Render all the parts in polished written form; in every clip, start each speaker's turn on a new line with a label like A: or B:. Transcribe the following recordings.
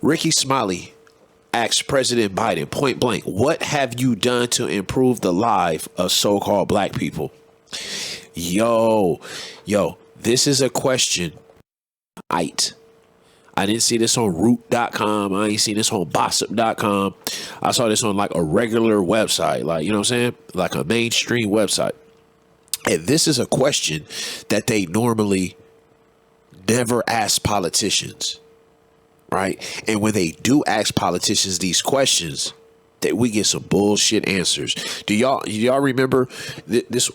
A: Ricky Smiley asked President Biden point blank, what have you done to improve the life of so-called black people? Yo, this is a question. I didn't see this on root.com. I ain't seen this on gossip.com. I saw this on like a regular website, like, you know what I'm saying? Like a mainstream website. And this is a question that they normally never ask politicians, right? And when they do ask politicians these questions, that we get some bullshit answers. Do y'all remember this?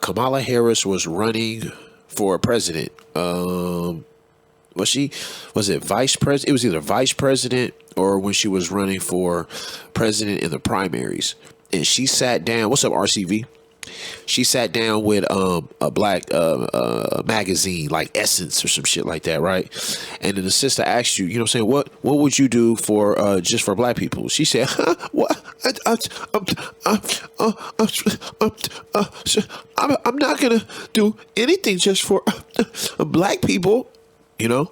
A: Kamala Harris was running for president. Was it vice president? It was either vice president or when she was running for president in the primaries. And she sat down. What's up, RCV? She sat down with a black magazine like Essence or some shit like that, right? And then the sister asked you, you know what I'm saying, what would you do for just for black people? She said, what? I'm not gonna do anything just for black people, you know?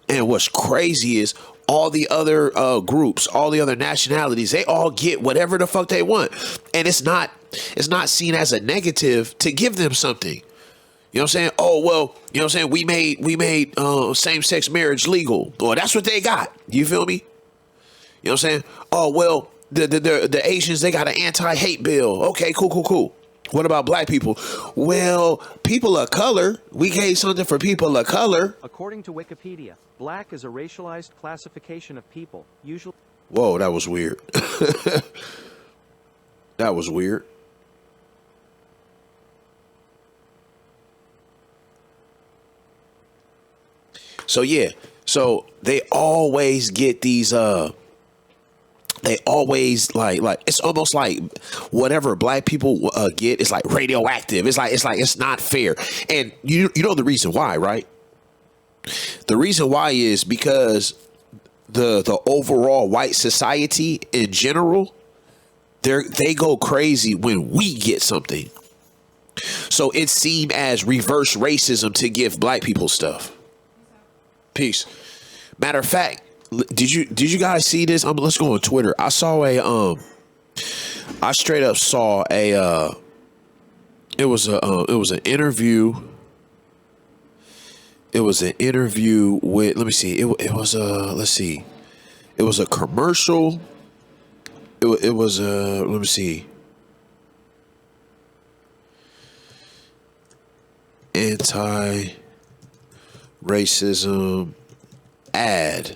A: And what's crazy is all the other groups, all the other nationalities, they all get whatever the fuck they want. And it's not seen as a negative to give them something. You know what I'm saying? Oh, well, you know what I'm saying? We made same-sex marriage legal. Well, that's what they got. You feel me? You know what I'm saying? Oh, well, the Asians, they got an anti-hate bill. Okay, cool. What about black people? Well, people of color, we gave something for people of color.
B: According to Wikipedia, black is a racialized classification of people, usually...
A: Whoa, that was weird. That was weird. So, yeah. So, they always get these... They always like it's almost like whatever black people get is like radioactive. It's like it's not fair. And you know the reason why, right? The reason why is because the overall white society in general, they go crazy when we get something. So it's seen as reverse racism to give black people stuff. Peace. Matter of fact, did you guys see this? Let's go on Twitter. I saw I straight up saw it was an interview. It was an interview with, let me see. It was let's see. It was a commercial. It was let me see. Anti-racism ad.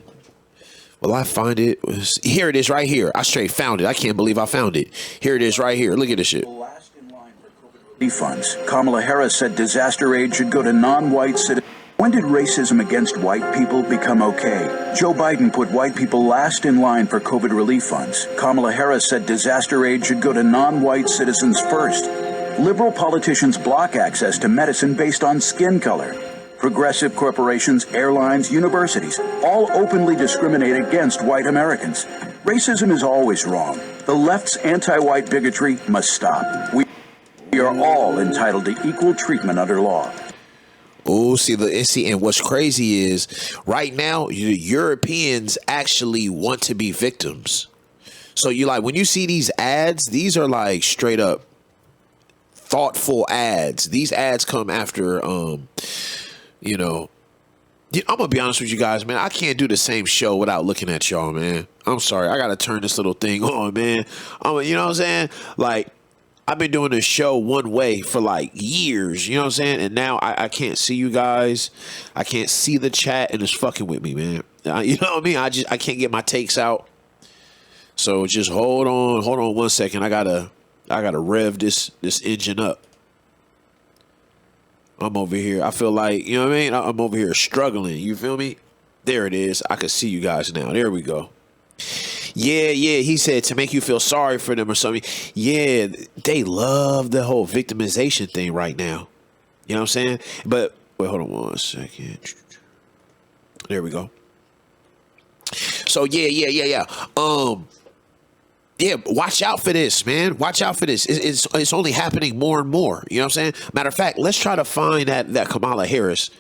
A: Well, I find it. Here it is right here. I straight found it. I can't believe I found it. Here it is right here. Look at this shit.
C: Last in line for COVID relief funds. Kamala Harris said disaster aid should go to non-white citizens. When did racism against white people become okay? Joe Biden put white people last in line for COVID relief funds. Kamala Harris said disaster aid should go to non-white citizens first. Liberal politicians block access to medicine based on skin color. Progressive corporations, airlines, universities all openly discriminate against white Americans. Racism is always wrong. The left's anti-white bigotry must stop. We are all entitled to equal treatment under law.
A: Oh, see, and what's crazy is right now, Europeans actually want to be victims. So you like when you see these ads, these are like straight up thoughtful ads. These ads come after, you know, I'm going to be honest with you guys, man. I can't do the same show without looking at y'all, man. I'm sorry. I got to turn this little thing on, man. You know what I'm saying? Like, I've been doing this show one way for like years, you know what I'm saying? And now I can't see you guys. I can't see the chat and it's fucking with me, man. You know what I mean? I can't get my takes out. So just hold on 1 second. I gotta rev this engine up. I'm over here. I feel like, you know what I mean? I'm over here struggling. You feel me? There it is. I can see you guys now. There we go. Yeah. He said to make you feel sorry for them or something. Yeah, they love the whole victimization thing right now. You know what I'm saying? But wait, hold on 1 second. There we go. So yeah. Yeah, watch out for this, man. Watch out for this. It's only happening more and more. You know what I'm saying? Matter of fact, let's try to find that Kamala Harris.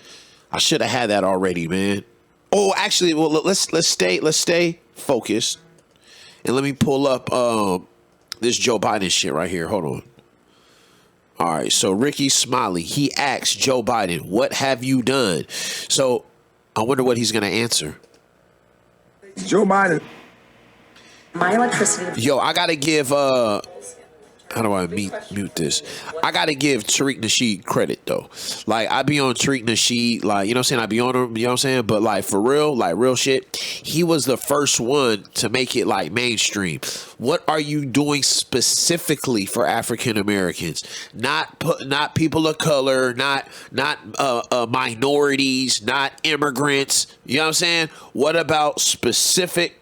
A: I should have had that already, man. Oh, actually, well, let's stay focused, and let me pull up this Joe Biden shit right here. Hold on. All right, so Ricky Smiley, he asked Joe Biden, "What have you done?" So I wonder what he's going to answer.
D: Joe Biden.
E: My electricity.
A: Yo, I gotta give how do I mute this? I gotta give Tariq Nasheed credit though. Like I be on Tariq Nasheed, like you know what I'm saying, I be on him, you know what I'm saying? But like for real, like real shit, he was the first one to make it like mainstream. What are you doing specifically for African Americans? Not people of color, not minorities, not immigrants. You know what I'm saying? What about specific?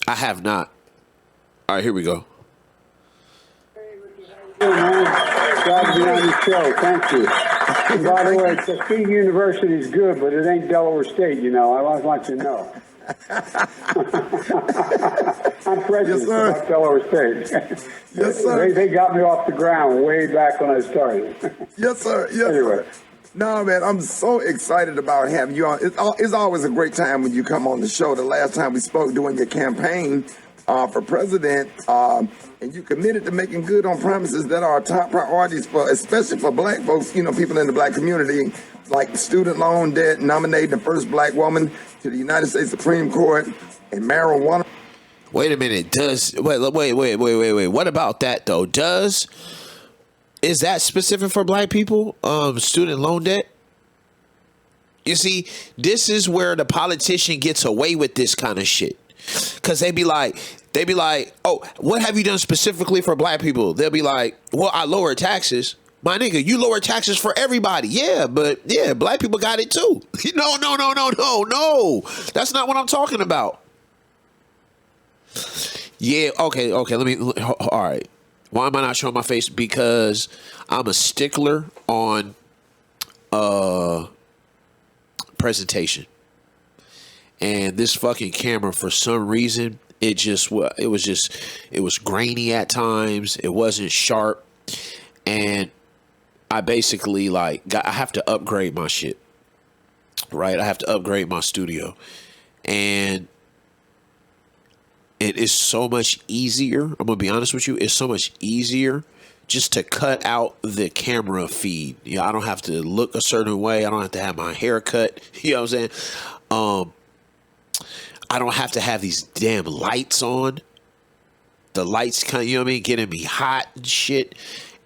A: I have not. All right, here we go.
F: Hey, man. Glad to be on your show. Thank you. And by the way, Tuskegee University is good, but it ain't Delaware State, you know. I always like to know. I'm prejudiced about Delaware State.
D: Yes, sir.
F: They got me off the ground way back when I started.
D: Yes, sir. Yes,
F: anyway.
D: sir. No, man, I'm so excited about having you on. It's always a great time when you come on the show. The last time we spoke during your campaign for president, and you committed to making good on promises that are top priorities for, especially for black folks, you know, people in the black community, like student loan debt, nominating the first black woman to the United States Supreme Court, and marijuana.
A: Wait a minute. Wait. What about that though? Is that specific for black people? Student loan debt? You see, this is where the politician gets away with this kind of shit. Cause they be like, oh, what have you done specifically for black people? They'll be like, well, I lower taxes. My nigga, you lower taxes for everybody. Yeah, but yeah, black people got it too. No. That's not what I'm talking about. Yeah, okay. All right. Why am I not showing my face? Because I'm a stickler on presentation. And this fucking camera, for some reason, it was grainy at times. It wasn't sharp. And I basically I have to upgrade my shit. Right? I have to upgrade my studio. And it is so much easier. I'm going to be honest with you. It's so much easier just to cut out the camera feed. You know, I don't have to look a certain way. I don't have to have my hair cut. You know what I'm saying? I don't have to have these damn lights on. The lights kind of, you know what I mean, getting me hot and shit.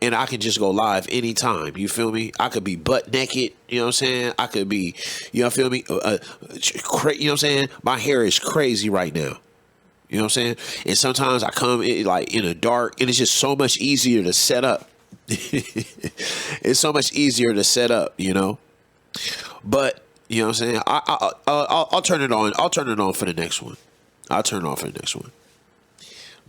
A: And I can just go live anytime. You feel me? I could be butt naked. You know what I'm saying? I could be, you know, feel me? You know what I'm saying? My hair is crazy right now. You know what I'm saying? And sometimes I come in the dark, and it's just so much easier to set up. It's so much easier to set up, you know? But, you know what I'm saying? I'll turn it on. I'll turn it on for the next one. I'll turn it on for the next one.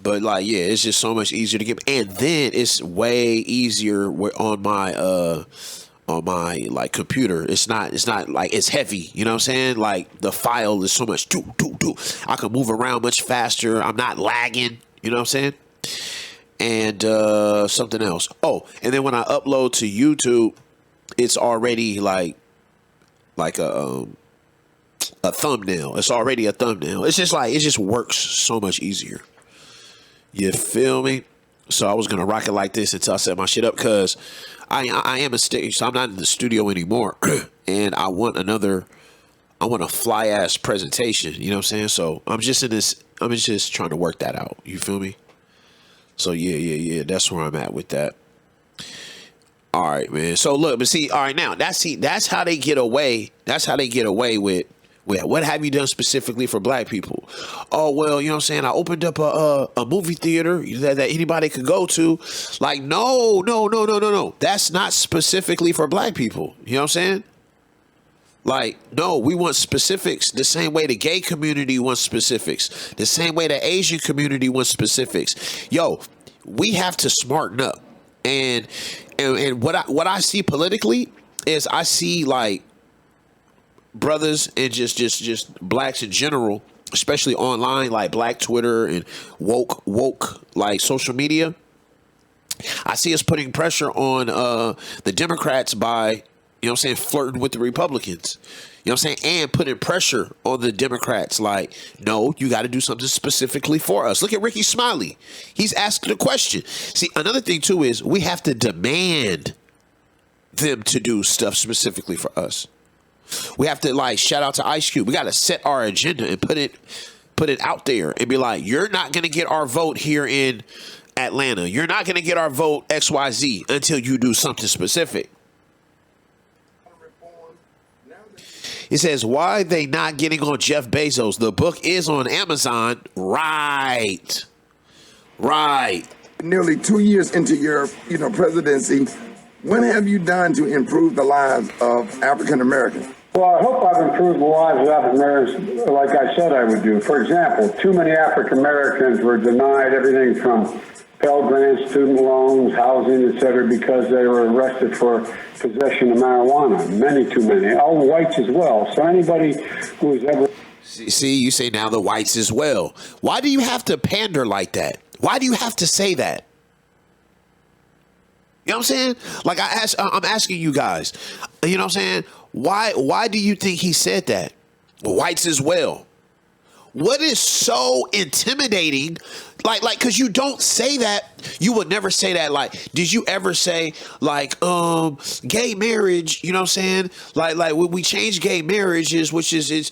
A: But yeah, it's just so much easier to get. And then it's way easier on my computer. It's not like it's heavy. You know what I'm saying? Like the file is so much do. I can move around much faster. I'm not lagging. You know what I'm saying? And something else. Oh, and then when I upload to YouTube, it's already like a thumbnail. It's already a thumbnail. It's just it just works so much easier. You feel me? So I was gonna rock it like this until I set my shit up, because I am a stick. So I'm not in the studio anymore, and I want a fly ass presentation. You know what I'm saying? So I'm just trying to work that out. You feel me? So yeah. That's where I'm at with that. All right, man. So look, but see, all right, now that's how they get away. That's how they get away with what have you done specifically for black people? Oh, well, you know what I'm saying? I opened up a movie theater that anybody could go to. Like, no. That's not specifically for black people. You know what I'm saying? Like, no, we want specifics the same way the gay community wants specifics, the same way the Asian community wants specifics. Yo, we have to smarten up. And what I see politically is I see brothers and just blacks in general, especially online, like black Twitter and woke like social media. I see us putting pressure on the Democrats by, You know what I'm saying? Flirting with the Republicans. You know what I'm saying? And putting pressure on the Democrats. Like, no, you got to do something specifically for us. Look at Ricky Smiley. He's asking a question. See, another thing, too, is we have to demand them to do stuff specifically for us. We have to, like, shout out to Ice Cube. We got to set our agenda and put it out there and be like, you're not going to get our vote here in Atlanta. You're not going to get our vote XYZ until you do something specific. It says, why they not getting on Jeff Bezos? The book is on Amazon. Right.
D: Nearly 2 years into your, presidency, what have you done to improve the lives of African Americans?
F: Well, I hope I've improved the lives of African Americans like I said I would do. For example, too many African Americans were denied everything from Pell Grants, student loans, housing, etc., because they were arrested for possession of marijuana. Too many. All whites as well. So anybody who's ever...
A: See, you say now the whites as well. Why do you have to pander like that? Why do you have to say that? You know what I'm saying? Like I'm asking you guys, you know what I'm saying? Why do you think he said that? Whites as well. What is so intimidating? Like, cause you don't say that. You would never say that. Like, did you ever say like, gay marriage, you know what I'm saying? Like we change gay marriages, which is,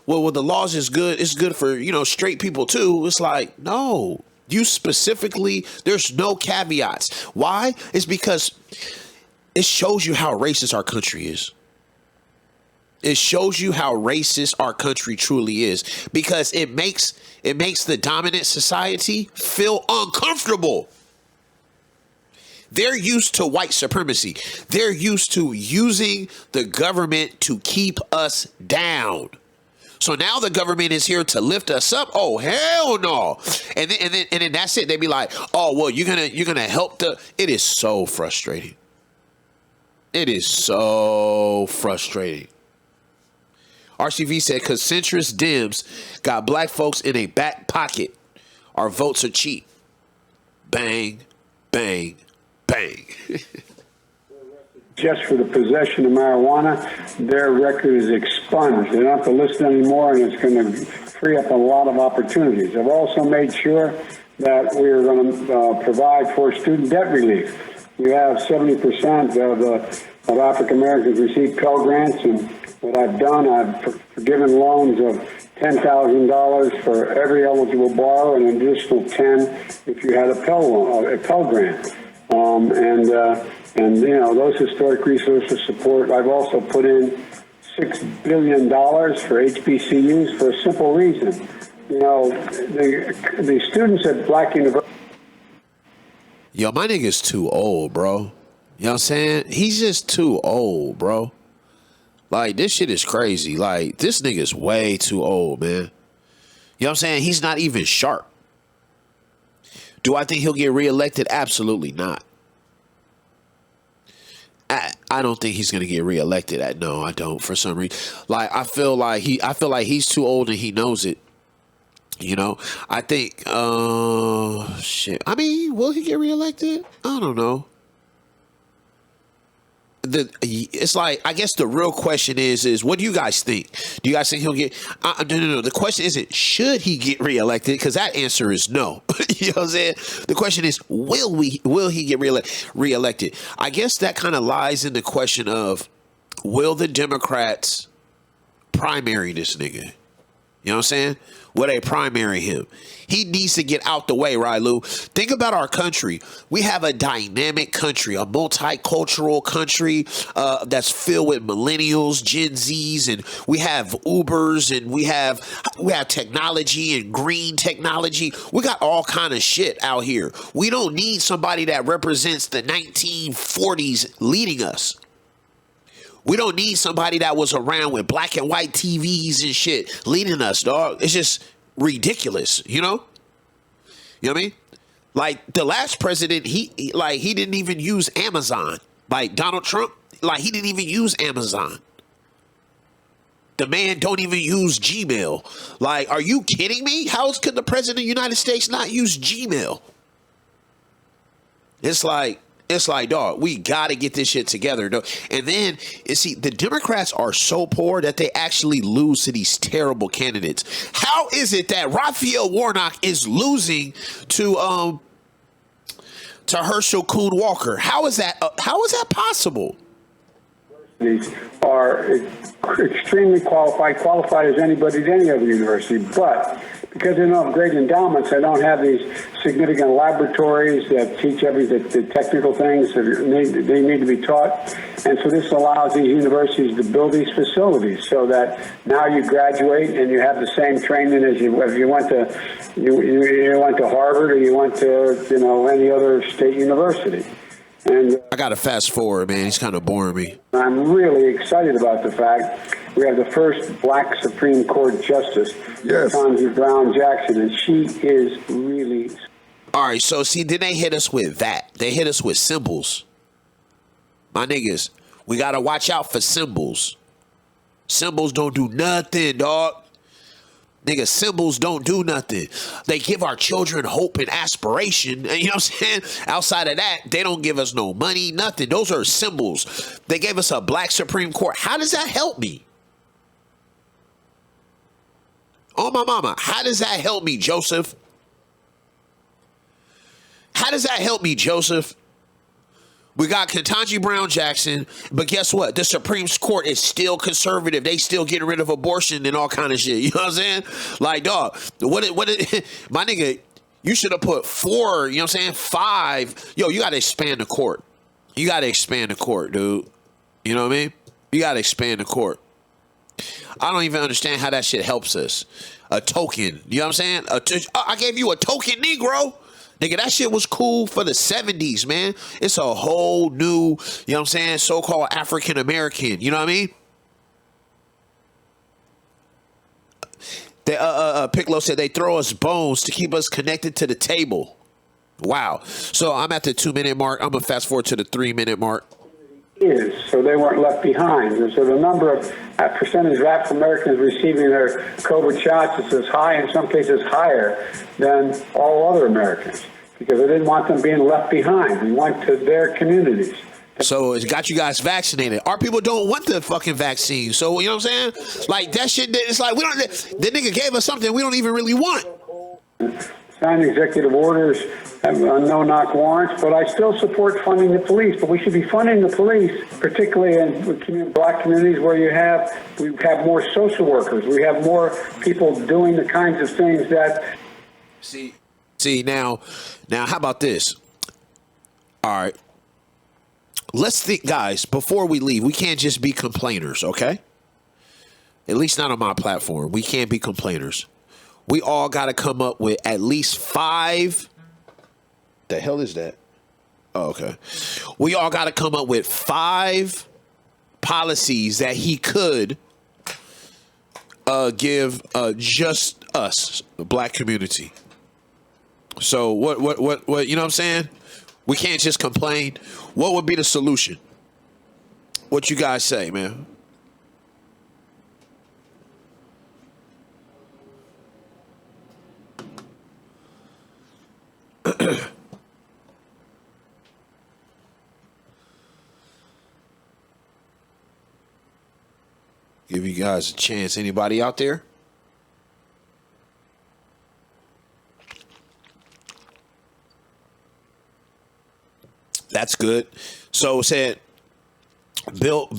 A: well, the laws is good. It's good for, straight people too. It's like, no, you specifically, there's no caveats. Why? It's because it shows you how racist our country is. It shows you how racist our country truly is, because it makes the dominant society feel uncomfortable. They're used to white supremacy. They're used to using the government to keep us down. So now the government is here to lift us up. Oh, hell no. And then that's it. They be like, oh, well, you're gonna help it is so frustrating. It is so frustrating. RCV said, because centrist Dems got black folks in a back pocket. Our votes are cheap. Bang, bang, bang.
F: Just for the possession of marijuana, their record is expunged. They don't have to listen anymore, and it's going to free up a lot of opportunities. I've also made sure that we're going to provide for student debt relief. We have 70% of African Americans receive Pell Grants, and what I've done, I've forgiven loans of $10,000 for every eligible borrower, and an additional 10 if you had a Pell Grant. And those historic resources support. I've also put in $6 billion for HBCUs for a simple reason. The students at Black University.
A: Yo, my nigga's too old, bro. You know what I'm saying? He's just too old, bro. Like, this shit is crazy. Like, this nigga's way too old, man. You know what I'm saying? He's not even sharp. Do I think he'll get reelected? Absolutely not. I don't think he's gonna get reelected. No, I don't. For some reason, like I feel like he's too old and he knows it. I think. Shit. I mean, will he get reelected? I don't know. It's like, I guess the real question is what do you guys think? Do you guys think he'll get no. The question isn't should he get reelected, because that answer is no. You know what I'm saying? The question is will he get reelected? I guess that kind of lies in the question of will the Democrats primary this nigga? You know what I'm saying? Will they primary him? He needs to get out the way, right, Lou? Think about our country. We have a dynamic country, a multicultural country that's filled with millennials, Gen Zs, and we have Ubers, and we have technology and green technology. We got all kind of shit out here. We don't need somebody that represents the 1940s leading us. We don't need somebody that was around with black and white TVs and shit leading us, dog. It's just ridiculous, you know? You know what I mean? Like, the last president, he didn't even use Amazon. Like, Donald Trump, like, he didn't even use Amazon. The man don't even use Gmail. Like, are you kidding me? How could the president of the United States not use Gmail? It's like, It's like, dog, we got to get this shit together, dog. And then, you see, the Democrats are so poor that they actually lose to these terrible candidates. How is it that Raphael Warnock is losing to Herschel Kuhn Walker? How is that possible?
F: These are extremely qualified as anybody at any other university, but because they don't have great endowments, they don't have these significant laboratories that teach the technical things that they need to be taught. And so this allows these universities to build these facilities so that now you graduate and you have the same training as you went to Harvard or you went to any other state university. And
A: I got to fast forward, man. He's kind of boring me.
F: I'm really excited about the fact we have the first black Supreme Court justice, Ketanji Brown Jackson, and she is really.
A: All right, so see, then they hit us with that. They hit us with symbols. My niggas, we got to watch out for symbols. Symbols don't do nothing, dog. Nigga, symbols don't do nothing. They give our children hope and aspiration. You know what I'm saying? Outside of that, they don't give us no money, nothing. Those are symbols. They gave us a black Supreme Court. How does that help me? Oh, my mama. How does that help me, Joseph? How does that help me, Joseph? We got Ketanji Brown Jackson, but guess what? The Supreme Court is still conservative. They still getting rid of abortion and all kind of shit. You know what I'm saying? Like, dog, what my nigga, you should have put 4, you know what I'm saying? 5. Yo, you got to expand the court. You got to expand the court, dude. You know what I mean? You got to expand the court. I don't even understand how that shit helps us. A token. You know what I'm saying? I gave you a token, Negro. Nigga, that shit was cool for the 70s, man. It's a whole new, you know what I'm saying, so-called African American. You know what I mean? Piccolo said they throw us bones to keep us connected to the table. Wow. So I'm at the 2-minute mark. I'm going to fast forward to the 3-minute mark.
F: So they weren't left behind. And so the number of percentage of African Americans receiving their COVID shots is as high, in some cases higher, than all other Americans, because they didn't want them being left behind. We went to their communities.
A: So it's got you guys vaccinated. Our people don't want the fucking vaccine. So, you know what I'm saying? Like, that shit, it's like, the nigga gave us something we don't even really want.
F: Signed executive orders, have no-knock warrants, but I still support funding the police. But we should be funding the police, particularly in black communities where we have more social workers. We have more people doing the kinds of things that.
A: See now, how about this? All right, let's think, guys. Before we leave, we can't just be complainers, okay? At least not on my platform. We can't be complainers. We all got to come up with at least 5. The hell is that? Oh, okay. We all got to come up with 5 policies that he could give just us, the black community. So what, you know what I'm saying? We can't just complain. What would be the solution? What you guys say, man? Give you guys a chance. Anybody out there? That's good. So it said build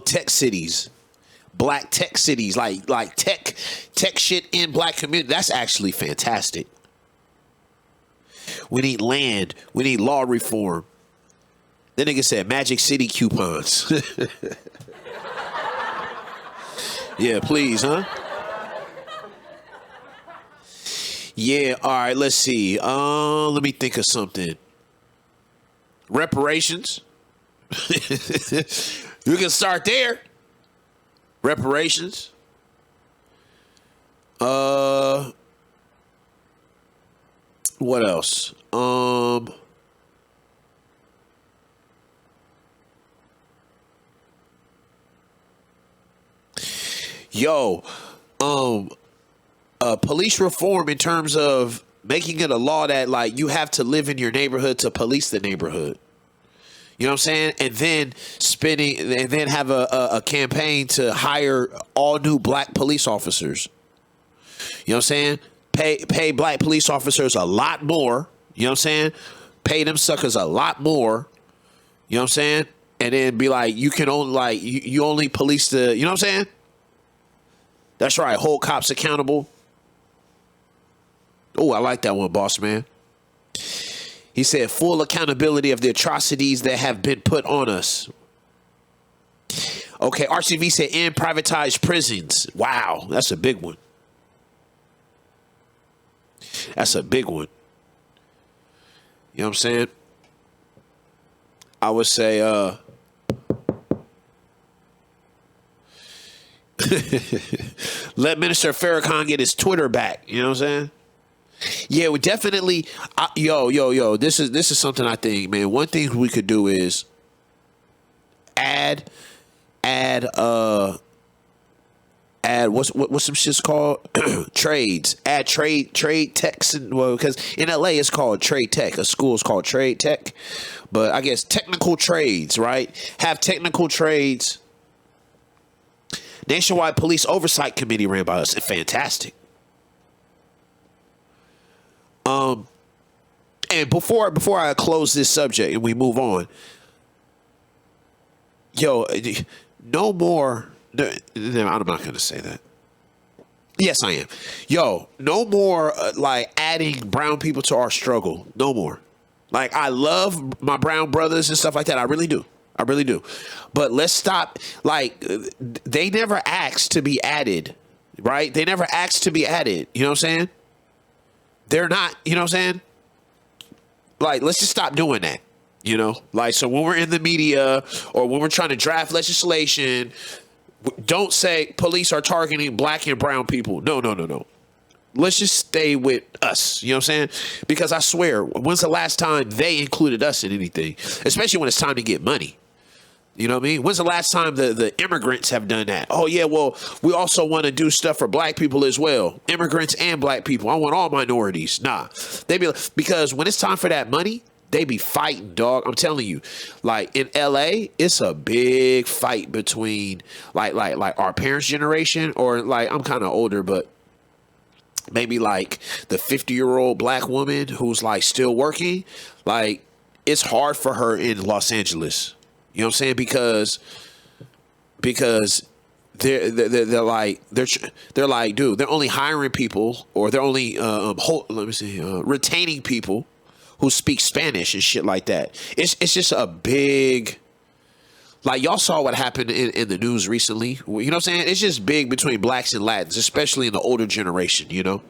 A: tech cities. Black tech cities, like tech shit in black community. That's actually fantastic. We need land. We need law reform. Then nigga said Magic City coupons. Yeah, please, huh? Yeah, all right, let's see. Let me think of something. Reparations. You can start there. Reparations. What else? Police reform in terms of making it a law that like you have to live in your neighborhood to police the neighborhood. You know what I'm saying? And then have a campaign to hire all new black police officers. You know what I'm saying? Pay black police officers a lot more. You know what I'm saying? Pay them suckers a lot more. You know what I'm saying? And then be like, you can only like you only police the, you know what I'm saying? That's right. Hold cops accountable. Oh, I like that one, boss man. He said full accountability of the atrocities that have been put on us. Okay, RCV said end privatized prisons. Wow, that's a big one. That's a big one. You know what I'm saying? I would say let Minister Farrakhan get his Twitter back. You know what I'm saying? Yeah, we definitely. Yo. This is something I think, man. One thing we could do is add what's some shit's called trades. Add trade techs, and well, because in LA it's called trade tech. A school is called trade tech, but I guess technical trades, right? Have technical trades. Nationwide Police Oversight Committee ran by us. Fantastic. And before I close this subject and we move on, yo, no more. No, I'm not going to say that. Yes, I am. Yo, no more like adding brown people to our struggle. No more. Like, I love my brown brothers and stuff like that. I really do. I really do. But let's stop. Like, they never asked to be added, right? They never asked to be added. You know what I'm saying? They're not, you know what I'm saying? Like, let's just stop doing that. You know, like, so when we're in the media or when we're trying to draft legislation, don't say police are targeting black and brown people. No. Let's just stay with us. You know what I'm saying? Because I swear, when's the last time they included us in anything? Especially when it's time to get money. You know what I mean? When's the last time the immigrants have done that? Oh, yeah, well, we also want to do stuff for black people as well. Immigrants and black people. I want all minorities. Nah. They be because when it's time for that money, they be fighting, dog. I'm telling you. Like, in LA, it's a big fight between like our parents' generation, or like, I'm kind of older, but maybe like the 50-year-old black woman who's like still working. Like, it's hard for her in Los Angeles. You know what I'm saying? Because they're like, dude, they're only hiring people, or they're only retaining people who speak Spanish and shit like that. It's just a big, like, y'all saw what happened in the news recently. You know what I'm saying? It's just big between blacks and Latins, especially in the older generation, you know?